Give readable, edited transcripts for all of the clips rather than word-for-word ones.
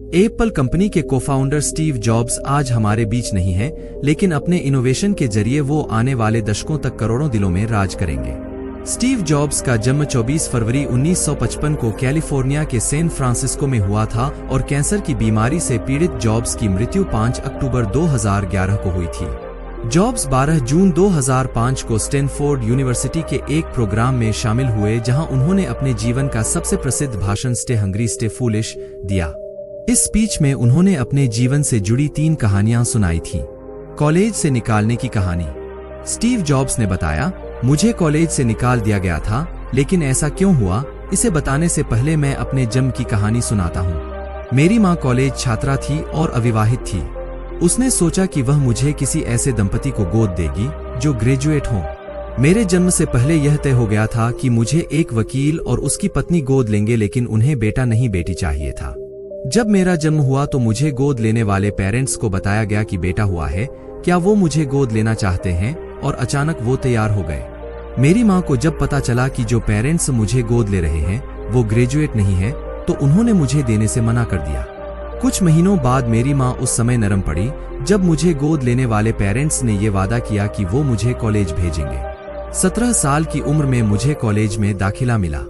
Apple company के co-founder Steve jobs आज हमारे बीच नहीं हैं, लेकिन अपने इनोवेशन के जरिए वो आने वाले दशकों तक करोड़ों दिलों में राज करेंगे। स्टीव जॉब्स का जन्म 24 फरवरी 1955 को कैलिफोर्निया के सैन फ्रांसिस्को में हुआ था और कैंसर की बीमारी से पीड़ित जॉब्स की मृत्यु 5 अक्टूबर 2011 को हुई थी। जॉब्स 12 जून 2005 को स्टैनफोर्ड यूनिवर्सिटी के एक प्रोग्राम में शामिल हुए जहां उन्होंने अपने जीवन का सबसे प्रसिद्ध भाषण स्टे हंग्री स्टे फूलिश दिया। इस स्पीच में उन्होंने अपने जीवन से जुड़ी 3 कहानियां सुनाई थीं। कॉलेज से निकालने की कहानी। स्टीव जॉब्स ने बताया, मुझे कॉलेज से निकाल दिया गया था, लेकिन ऐसा क्यों हुआ, इसे बताने से पहले मैं अपने जन्म की कहानी सुनाता हूँ। मेरी माँ कॉलेज छात्रा थी और अविवाहित थी। उसने सोचा कि वह मुझे किसी ऐसे दंपति को गोद देगी जो ग्रेजुएट हों। मेरे जन्म से पहले यह तय हो गया था कि मुझे एक वकील और उसकी पत्नी गोद लेंगे, लेकिन उन्हें बेटा नहीं बेटी चाहिए था। जब मेरा जन्म हुआ तो मुझे गोद लेने वाले पेरेंट्स को बताया गया कि बेटा हुआ है, क्या वो मुझे गोद लेना चाहते हैं, और अचानक वो तैयार हो गए। मेरी माँ को जब पता चला कि जो पेरेंट्स मुझे गोद ले रहे हैं वो ग्रेजुएट नहीं है, तो उन्होंने मुझे देने से मना कर दिया। कुछ महीनों बाद मेरी माँ उस समय नरम पड़ी जब मुझे गोद लेने वाले पेरेंट्स ने ये वादा किया कि वो मुझे कॉलेज भेजेंगे। 17 साल की उम्र में मुझे कॉलेज में दाखिला मिला।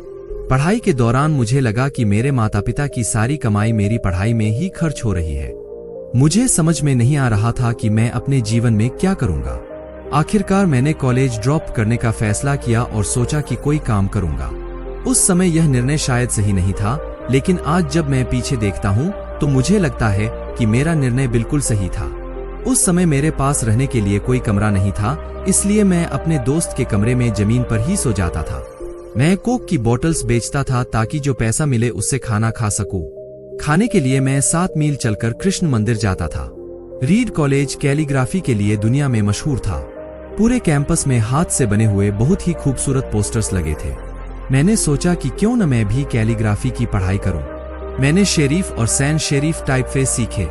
पढ़ाई के दौरान मुझे लगा कि मेरे माता पिता की सारी कमाई मेरी पढ़ाई में ही खर्च हो रही है। मुझे समझ में नहीं आ रहा था कि मैं अपने जीवन में क्या करूंगा। आखिरकार मैंने कॉलेज ड्रॉप करने का फैसला किया और सोचा कि कोई काम करूंगा। उस समय यह निर्णय शायद सही नहीं था, लेकिन आज जब मैं पीछे देखता हूँ तो मुझे लगता है कि मेरा निर्णय बिल्कुल सही था। उस समय मेरे पास रहने के लिए कोई कमरा नहीं था, इसलिए मैं अपने दोस्त के कमरे में जमीन पर ही सो जाता था। मैं कोक की बोतल्स बेचता था ताकि जो पैसा मिले उससे खाना खा सकूं। खाने के लिए मैं 7 मील चलकर कृष्ण मंदिर जाता था। रीड कॉलेज कैलीग्राफी के लिए दुनिया में मशहूर था। पूरे कैंपस में हाथ से बने हुए बहुत ही खूबसूरत पोस्टर्स लगे थे। मैंने सोचा कि क्यों न मैं भी कैलीग्राफी की पढ़ाई करूं। मैंने शेरीफ और सैन शेरीफ टाइपफेस सीखे।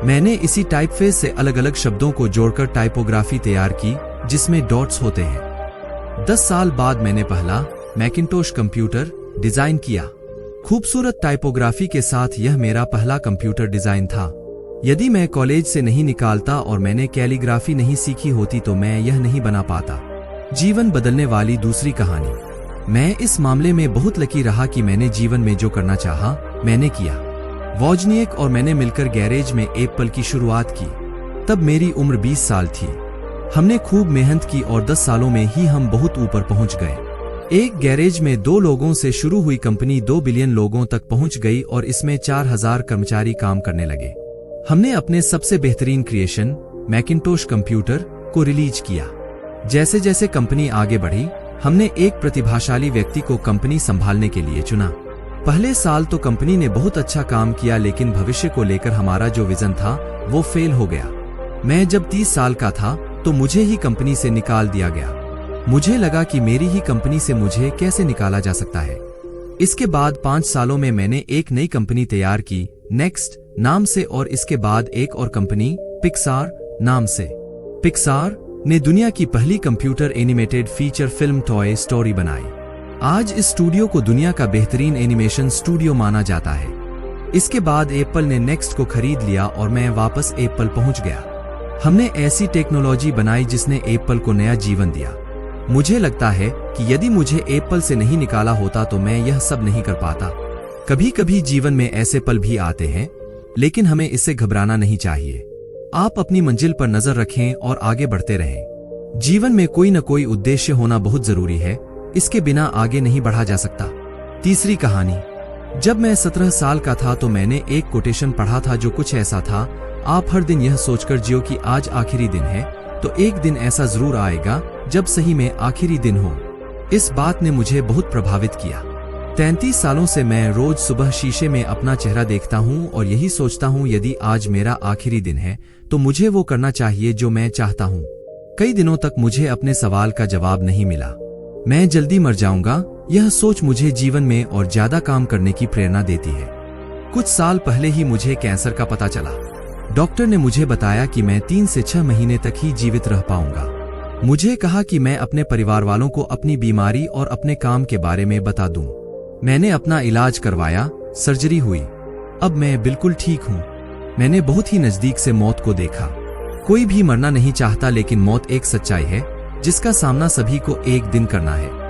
मैंने इसी टाइपफेस से अलग अलग शब्दों को जोड़कर टाइपोग्राफी तैयार की जिसमें डॉट्स होते हैं। 10 साल बाद मैंने पहला मैकिंटोश कंप्यूटर डिजाइन किया। खूबसूरत टाइपोग्राफी के साथ यह मेरा पहला कंप्यूटर डिजाइन था। यदि मैं कॉलेज से नहीं निकालता और मैंने कैलीग्राफी नहीं सीखी होती तो मैं यह नहीं बना पाता। जीवन बदलने वाली दूसरी कहानी। मैं इस मामले में बहुत लकी रहा कि मैंने जीवन में जो करना चाहा मैंने किया। वॉजनिएक और मैंने मिलकर गैरेज में एप्पल की शुरुआत की। तब मेरी उम्र 20 साल थी। हमने खूब मेहनत की और 10 सालों में ही हम बहुत ऊपर पहुंच गए। एक गैरेज में 2 लोगों से शुरू हुई कंपनी 2 बिलियन लोगों तक पहुंच गई और इसमें 4000 कर्मचारी काम करने लगे। हमने अपने सबसे बेहतरीन क्रिएशन मैकिंटोश कंप्यूटर को रिलीज किया। जैसे जैसे कंपनी आगे बढ़ी, हमने एक प्रतिभाशाली व्यक्ति को कंपनी संभालने के लिए चुना। पहले साल तो कंपनी ने बहुत अच्छा काम किया, लेकिन भविष्य को लेकर हमारा जो विजन था वो फेल हो गया। मैं जब 30 साल का था तो मुझे ही कंपनी से निकाल दिया गया। मुझे लगा कि मेरी ही कंपनी से मुझे कैसे निकाला जा सकता है। इसके बाद 5 सालों में मैंने एक नई कंपनी तैयार की नेक्स्ट नाम से, और इसके बाद एक और कंपनी पिक्सार नाम से। पिक्सार ने दुनिया की पहली computer animated feature film toy story बनाई। आज इस स्टूडियो को दुनिया का बेहतरीन एनिमेशन स्टूडियो माना जाता है। इसके बाद एप्पल ने नेक्स्ट को खरीद लिया और मैं वापस एप्पल पहुंच गया। हमने ऐसी टेक्नोलॉजी बनाई जिसने एप्पल को नया जीवन दिया। मुझे लगता है कि यदि मुझे एप्पल से नहीं निकाला होता तो मैं यह सब नहीं कर पाता। कभी कभी जीवन में ऐसे पल भी आते हैं, लेकिन हमें इससे घबराना नहीं चाहिए। आप अपनी मंजिल पर नजर रखें और आगे बढ़ते रहें। जीवन में कोई न कोई उद्देश्य होना बहुत जरूरी है, इसके बिना आगे नहीं बढ़ा जा सकता। तीसरी कहानी। जब मैं 17 साल का था तो मैंने एक कोटेशन पढ़ा था जो कुछ ऐसा था, आप हर दिन यह सोचकर जियो कि आज आखिरी दिन है, तो एक दिन ऐसा जरूर आएगा जब सही में आखिरी दिन हो। इस बात ने मुझे बहुत प्रभावित किया। 33 सालों से मैं रोज सुबह शीशे में अपना चेहरा देखता हूँ और यही सोचता हूँ यदि आज मेरा आखिरी दिन है तो मुझे वो करना चाहिए जो मैं चाहता हूँ। कई दिनों तक मुझे अपने सवाल का जवाब नहीं मिला। मैं जल्दी मर जाऊंगा, यह सोच मुझे जीवन में और ज्यादा काम करने की प्रेरणा देती है। कुछ साल पहले ही मुझे कैंसर का पता चला। डॉक्टर ने मुझे बताया कि मैं 3 से 6 महीने तक ही जीवित रह पाऊंगा। मुझे कहा कि मैं अपने परिवार वालों को अपनी बीमारी और अपने काम के बारे में बता दूं। मैंने अपना इलाज करवाया, सर्जरी हुई। अब मैं बिल्कुल ठीक हूँ। मैंने बहुत ही नजदीक से मौत को देखा। कोई भी मरना नहीं चाहता, लेकिन मौत एक सच्चाई है जिसका सामना सभी को एक दिन करना है।